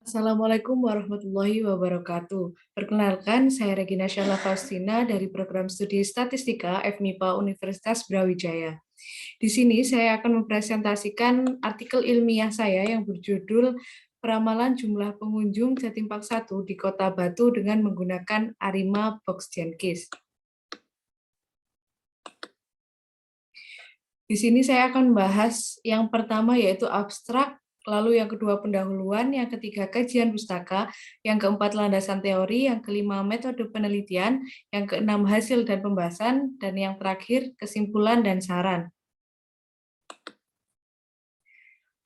Assalamualaikum warahmatullahi wabarakatuh. Perkenalkan, saya Regina Syahla Faustina dari Program Studi Statistika FMIPA Universitas Brawijaya. Di sini saya akan mempresentasikan artikel ilmiah saya yang berjudul Peramalan Jumlah Pengunjung Jatim Park 1 di Kota Batu dengan menggunakan Arima Box Jenkins. Di sini saya akan membahas yang pertama yaitu abstrak, lalu yang kedua pendahuluan, yang ketiga kajian pustaka, yang keempat landasan teori, yang kelima metode penelitian, yang keenam hasil dan pembahasan, dan yang terakhir kesimpulan dan saran.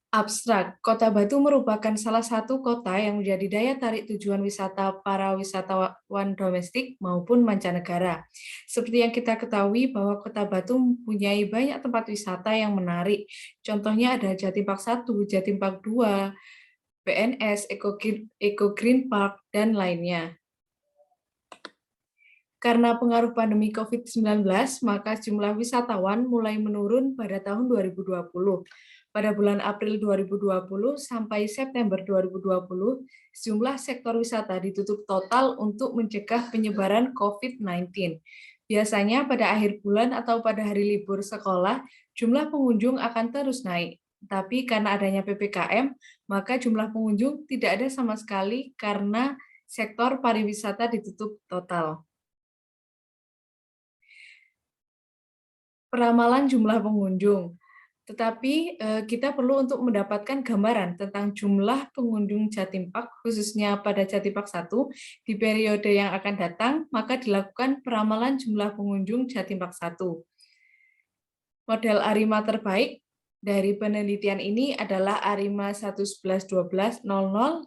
Abstrak, Kota Batu merupakan salah satu kota yang menjadi daya tarik tujuan wisata para wisatawan domestik maupun mancanegara. Seperti yang kita ketahui bahwa Kota Batu mempunyai banyak tempat wisata yang menarik. Contohnya ada Jatim Park 1, Jatim Park 2, PNS, Eco Green Park, dan lainnya. Karena pengaruh pandemi COVID-19, maka jumlah wisatawan mulai menurun pada tahun 2020. Pada bulan April 2020 sampai September 2020, sejumlah sektor wisata ditutup total untuk mencegah penyebaran COVID-19. Biasanya pada akhir bulan atau pada hari libur sekolah, jumlah pengunjung akan terus naik. Tapi karena adanya PPKM, maka jumlah pengunjung tidak ada sama sekali karena sektor pariwisata ditutup total. Peramalan jumlah pengunjung. Tetapi kita perlu untuk mendapatkan gambaran tentang jumlah pengunjung Jatim Park, khususnya pada Jatim Park 1, di periode yang akan datang, maka dilakukan peramalan jumlah pengunjung Jatim Park 1. Model Arima terbaik dari penelitian ini adalah Arima 1111200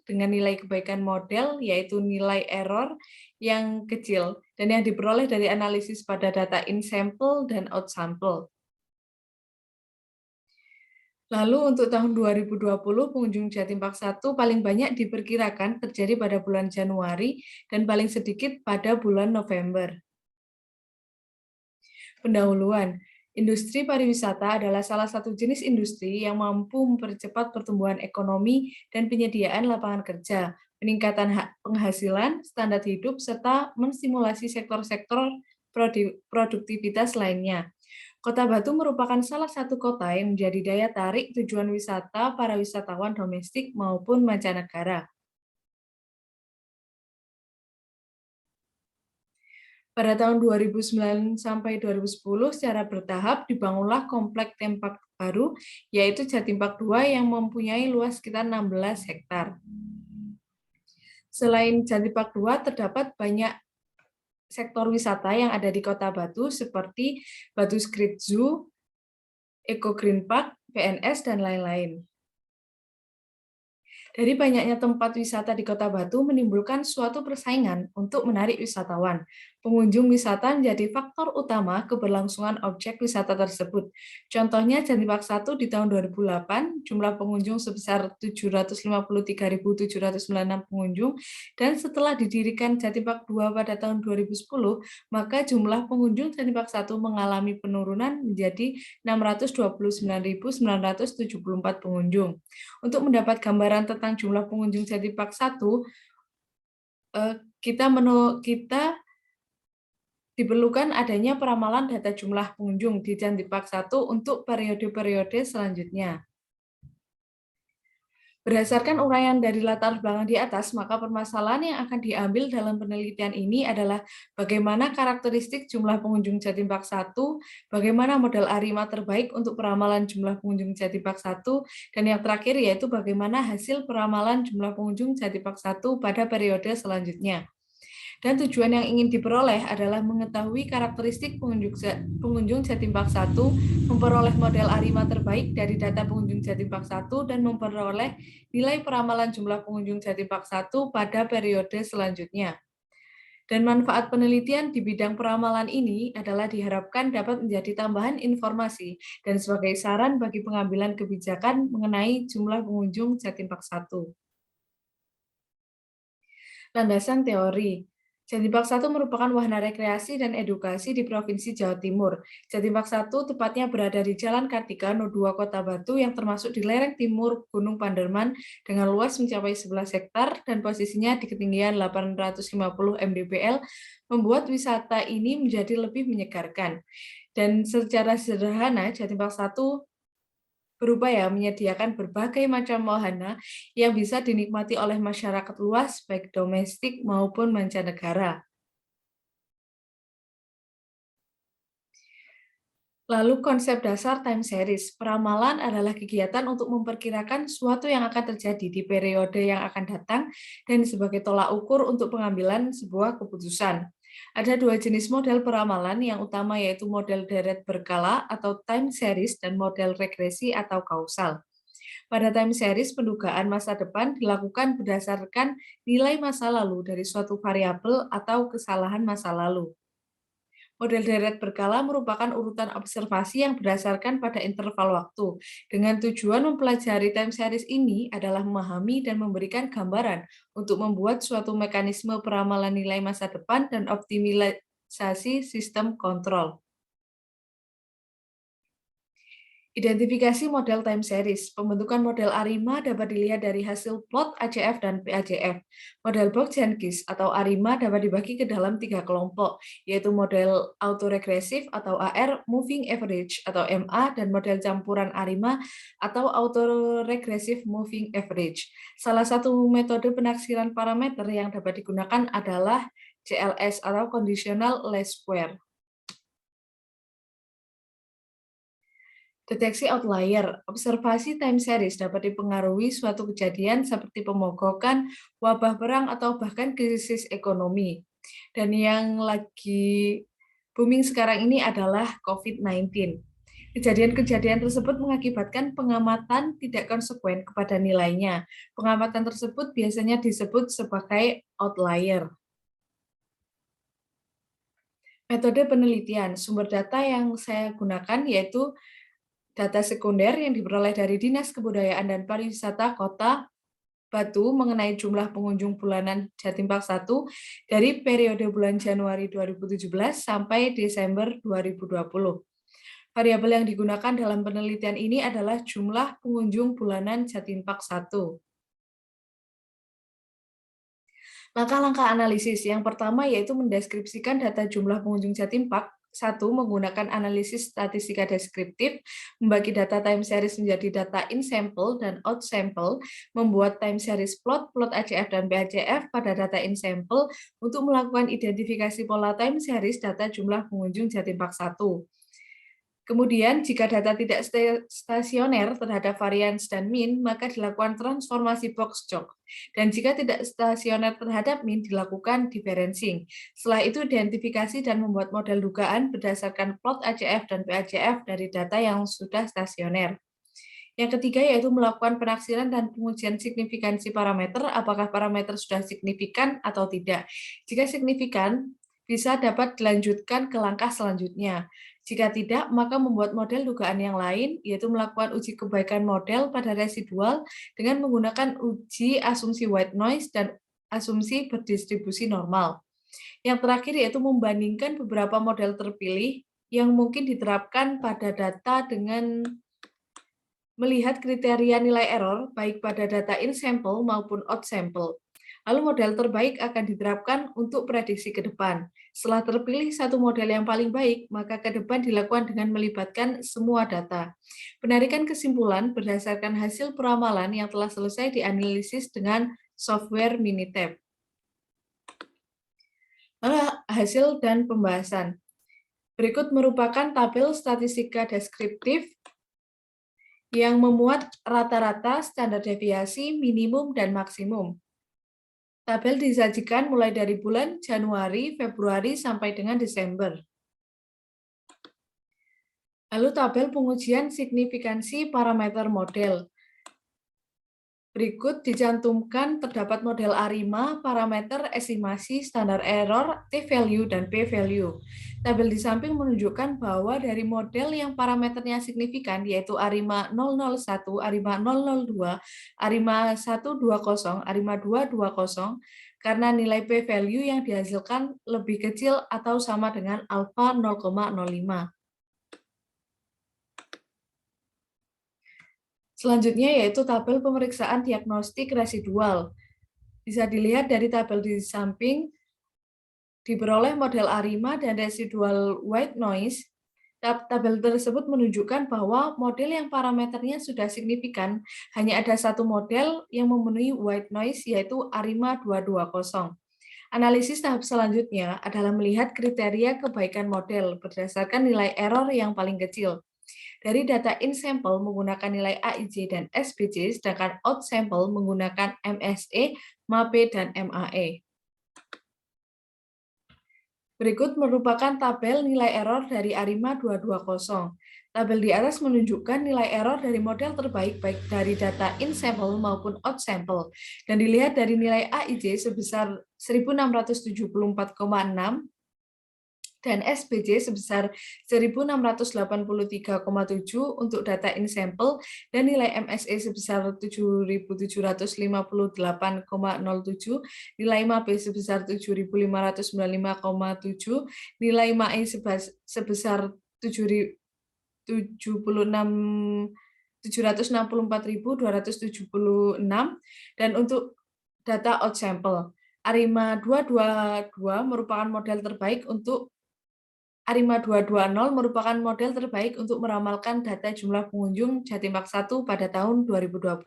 dengan nilai kebaikan model, yaitu nilai error yang kecil, dan yang diperoleh dari analisis pada data in sample dan out sample. Lalu untuk tahun 2020, pengunjung Jatim Park 1 paling banyak diperkirakan terjadi pada bulan Januari dan paling sedikit pada bulan November. Pendahuluan, industri pariwisata adalah salah satu jenis industri yang mampu mempercepat pertumbuhan ekonomi dan penyediaan lapangan kerja, peningkatan penghasilan, standar hidup, serta menstimulasi sektor-sektor produktivitas lainnya. Kota Batu merupakan salah satu kota yang menjadi daya tarik tujuan wisata para wisatawan domestik maupun mancanegara. Pada tahun 2009 sampai 2010 secara bertahap dibangunlah komplek Tempat baru, yaitu Jatim Park 2 yang mempunyai luas sekitar 16 hektar. Selain Jatim Park 2, terdapat banyak sektor wisata yang ada di Kota Batu seperti Batu Street Zoo, Eco Green Park, PNS, dan lain-lain. Dari banyaknya tempat wisata di Kota Batu menimbulkan suatu persaingan untuk menarik wisatawan. Pengunjung wisata menjadi faktor utama keberlangsungan objek wisata tersebut. Contohnya Jatim Park 1 di tahun 2008, jumlah pengunjung sebesar 753.796 pengunjung, dan setelah didirikan Jatim Park 2 pada tahun 2010, maka jumlah pengunjung Jatim Park 1 mengalami penurunan menjadi 629.974 pengunjung. Untuk mendapat gambaran tentang jumlah pengunjung Jatim Park 1, kita diperlukan adanya peramalan data jumlah pengunjung di Jatim Park 1 untuk periode-periode selanjutnya. Berdasarkan uraian dari latar belakang di atas, maka permasalahan yang akan diambil dalam penelitian ini adalah bagaimana karakteristik jumlah pengunjung Jatim Park 1, bagaimana model Arima terbaik untuk peramalan jumlah pengunjung Jatim Park 1, dan yang terakhir yaitu bagaimana hasil peramalan jumlah pengunjung Jatim Park 1 pada periode selanjutnya. Dan tujuan yang ingin diperoleh adalah mengetahui karakteristik pengunjung Jatim Park 1, memperoleh model Arima terbaik dari data pengunjung Jatim Park 1, dan memperoleh nilai peramalan jumlah pengunjung Jatim Park 1 pada periode selanjutnya. Dan manfaat penelitian di bidang peramalan ini adalah diharapkan dapat menjadi tambahan informasi dan sebagai saran bagi pengambilan kebijakan mengenai jumlah pengunjung Jatim Park 1. Landasan teori. Jatim Park 1 merupakan wahana rekreasi dan edukasi di Provinsi Jawa Timur. Jatim Park 1 tepatnya berada di Jalan Kartika, No. 2, Kota Batu yang termasuk di lereng timur Gunung Panderman dengan luas mencapai 11 hektar dan posisinya di ketinggian 850 mdpl, membuat wisata ini menjadi lebih menyegarkan. Dan secara sederhana, Jatim Park 1 berupaya menyediakan berbagai macam wahana yang bisa dinikmati oleh masyarakat luas, baik domestik maupun mancanegara. Lalu konsep dasar time series. Peramalan adalah kegiatan untuk memperkirakan sesuatu yang akan terjadi di periode yang akan datang dan sebagai tolak ukur untuk pengambilan sebuah keputusan. Ada dua jenis model peramalan, yang utama yaitu model deret berkala atau time series dan model regresi atau kausal. Pada time series, pendugaan masa depan dilakukan berdasarkan nilai masa lalu dari suatu variabel atau kesalahan masa lalu. Model deret berkala merupakan urutan observasi yang berdasarkan pada interval waktu. Dengan tujuan mempelajari time series ini adalah memahami dan memberikan gambaran untuk membuat suatu mekanisme peramalan nilai masa depan dan optimalisasi sistem kontrol. Identifikasi model time series. Pembentukan model ARIMA dapat dilihat dari hasil plot ACF dan PACF. Model Box-Jenkins atau ARIMA dapat dibagi ke dalam 3 kelompok, yaitu model autoregresif atau AR, moving average atau MA, dan model campuran ARIMA atau autoregresif moving average. Salah satu metode penaksiran parameter yang dapat digunakan adalah CLS atau conditional least square. Deteksi outlier. Observasi time series dapat dipengaruhi suatu kejadian seperti pemogokan, wabah perang, atau bahkan krisis ekonomi. Dan yang lagi booming sekarang ini adalah COVID-19. Kejadian-kejadian tersebut mengakibatkan pengamatan tidak konsekuen kepada nilainya. Pengamatan tersebut biasanya disebut sebagai outlier. Metode penelitian. Sumber data yang saya gunakan yaitu data sekunder yang diperoleh dari Dinas Kebudayaan dan Pariwisata Kota Batu mengenai jumlah pengunjung bulanan Jatim Park 1 dari periode bulan Januari 2017 sampai Desember 2020. Variabel yang digunakan dalam penelitian ini adalah jumlah pengunjung bulanan Jatim Park 1. Langkah-langkah analisis. Yang pertama yaitu mendeskripsikan data jumlah pengunjung Jatim Park 1 menggunakan analisis statistika deskriptif, membagi data time series menjadi data in sample dan out sample, membuat time series plot ACF dan PACF pada data in sample untuk melakukan identifikasi pola time series data jumlah pengunjung Jatim Park 1. Kemudian, jika data tidak stasioner terhadap varians dan mean, maka dilakukan transformasi box jog. Dan jika tidak stasioner terhadap mean, dilakukan differencing. Setelah itu, identifikasi dan membuat model dugaan berdasarkan plot ACF dan PACF dari data yang sudah stasioner. Yang ketiga yaitu melakukan penaksiran dan pengujian signifikansi parameter, apakah parameter sudah signifikan atau tidak. Jika signifikan, bisa dapat dilanjutkan ke langkah selanjutnya. Jika tidak, maka membuat model dugaan yang lain, yaitu melakukan uji kebaikan model pada residual dengan menggunakan uji asumsi white noise dan asumsi berdistribusi normal. Yang terakhir yaitu membandingkan beberapa model terpilih yang mungkin diterapkan pada data dengan melihat kriteria nilai error baik pada data in sample maupun out sample. Lalu model terbaik akan diterapkan untuk prediksi ke depan. Setelah terpilih satu model yang paling baik, maka ke depan dilakukan dengan melibatkan semua data. Penarikan kesimpulan berdasarkan hasil peramalan yang telah selesai dianalisis dengan software Minitab. Lalu hasil dan pembahasan. Berikut merupakan tabel statistika deskriptif yang memuat rata-rata, standar deviasi, minimum, dan maksimum. Tabel disajikan mulai dari bulan Januari, Februari, sampai dengan Desember. Lalu tabel pengujian signifikansi parameter model. Berikut dicantumkan terdapat model ARIMA, parameter estimasi, standar error, t-value, dan p-value. Tabel di samping menunjukkan bahwa dari model yang parameternya signifikan, yaitu ARIMA 001, ARIMA 002, ARIMA 120, ARIMA 220, karena nilai p-value yang dihasilkan lebih kecil atau sama dengan alfa 0,05. Selanjutnya yaitu tabel pemeriksaan diagnostik residual. Bisa dilihat dari tabel di samping, diperoleh model ARIMA dan residual white noise. Tabel tersebut menunjukkan bahwa model yang parameternya sudah signifikan, hanya ada satu model yang memenuhi white noise, yaitu ARIMA 220. Analisis tahap selanjutnya adalah melihat kriteria kebaikan model berdasarkan nilai error yang paling kecil. Dari data in sampel menggunakan nilai AIJ dan SPJ, sedangkan out sampel menggunakan MSE, MAPE, dan MAE. Berikut merupakan tabel nilai error dari ARIMA 220. Tabel di atas menunjukkan nilai error dari model terbaik baik dari data in sampel maupun out sampel. Dan dilihat dari nilai AIJ sebesar 1674,6 dan SPJ sebesar 1683,7 untuk data in sampel dan nilai MSE sebesar 7758,07, nilai MAPE sebesar 7595,7, nilai MAE sebesar 764.276 dan untuk data out sampel ARIMA 222 merupakan model terbaik untuk ARIMA 220 merupakan model terbaik untuk meramalkan data jumlah pengunjung Jatim Park 1 pada tahun 2021.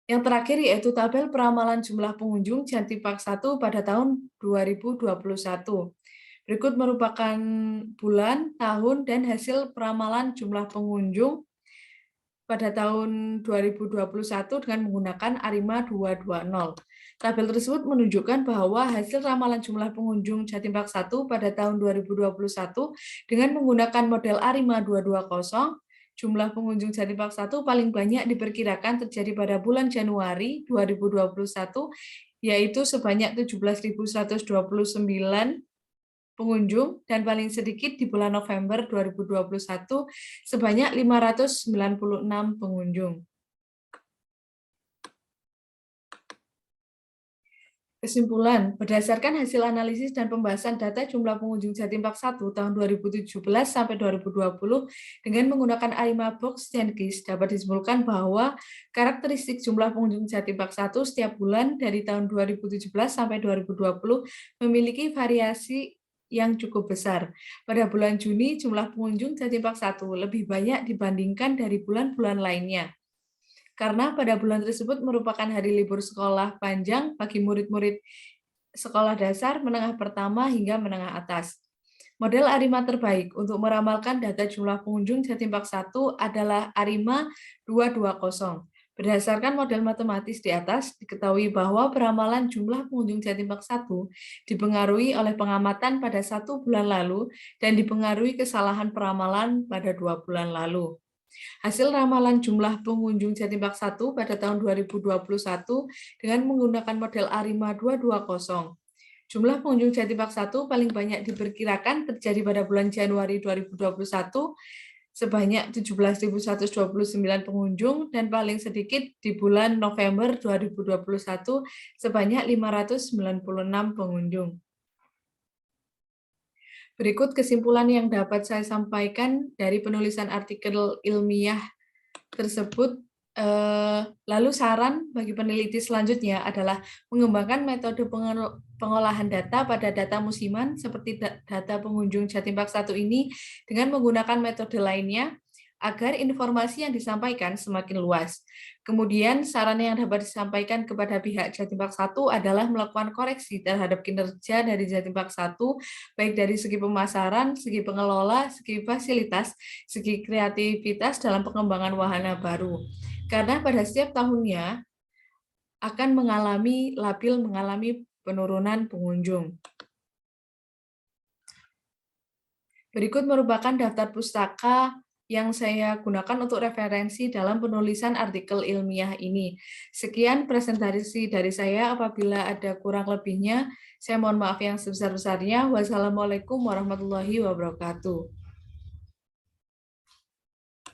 Yang terakhir yaitu tabel peramalan jumlah pengunjung Jatim Park 1 pada tahun 2021. Berikut merupakan bulan, tahun, dan hasil peramalan jumlah pengunjung pada tahun 2021 dengan menggunakan ARIMA 220. Tabel tersebut menunjukkan bahwa hasil ramalan jumlah pengunjung Jatim Park 1 pada tahun 2021 dengan menggunakan model ARIMA 220, jumlah pengunjung Jatim Park 1 paling banyak diperkirakan terjadi pada bulan Januari 2021, yaitu sebanyak 17.129 pengunjung, dan paling sedikit di bulan November 2021 sebanyak 596 pengunjung. Kesimpulan, berdasarkan hasil analisis dan pembahasan data jumlah pengunjung Jatim Park 1 tahun 2017 sampai 2020 dengan menggunakan ARIMA Box dan KIS, dapat disimpulkan bahwa karakteristik jumlah pengunjung Jatim Park 1 setiap bulan dari tahun 2017 sampai 2020 memiliki variasi yang cukup besar. Pada bulan Juni, jumlah pengunjung Jatim Park 1 lebih banyak dibandingkan dari bulan-bulan lainnya. Karena pada bulan tersebut merupakan hari libur sekolah panjang bagi murid-murid sekolah dasar, menengah pertama, hingga menengah atas. Model ARIMA terbaik untuk meramalkan data jumlah pengunjung Jatim Park 1 adalah ARIMA 220. Berdasarkan model matematis di atas, diketahui bahwa peramalan jumlah pengunjung Jatim Park 1 dipengaruhi oleh pengamatan pada 1 bulan lalu dan dipengaruhi kesalahan peramalan pada 2 bulan lalu. Hasil ramalan jumlah pengunjung Jatim Park 1 pada tahun 2021 dengan menggunakan model ARIMA 220. Jumlah pengunjung Jatim Park 1 paling banyak diperkirakan terjadi pada bulan Januari 2021 sebanyak 17.129 pengunjung dan paling sedikit di bulan November 2021 sebanyak 596 pengunjung. Berikut kesimpulan yang dapat saya sampaikan dari penulisan artikel ilmiah tersebut. Lalu saran bagi peneliti selanjutnya adalah mengembangkan metode pengolahan data pada data musiman seperti data pengunjung Jatim Park 1 ini dengan menggunakan metode lainnya agar informasi yang disampaikan semakin luas. Kemudian saran yang dapat disampaikan kepada pihak Jatim Park 1 adalah melakukan koreksi terhadap kinerja dari Jatim Park 1 baik dari segi pemasaran, segi pengelola, segi fasilitas, segi kreativitas dalam pengembangan wahana baru. Karena pada setiap tahunnya akan mengalami penurunan pengunjung. Berikut merupakan daftar pustaka yang saya gunakan untuk referensi dalam penulisan artikel ilmiah ini. Sekian presentasi dari saya. Apabila ada kurang lebihnya, saya mohon maaf yang sebesar-besarnya. Wassalamualaikum warahmatullahi wabarakatuh.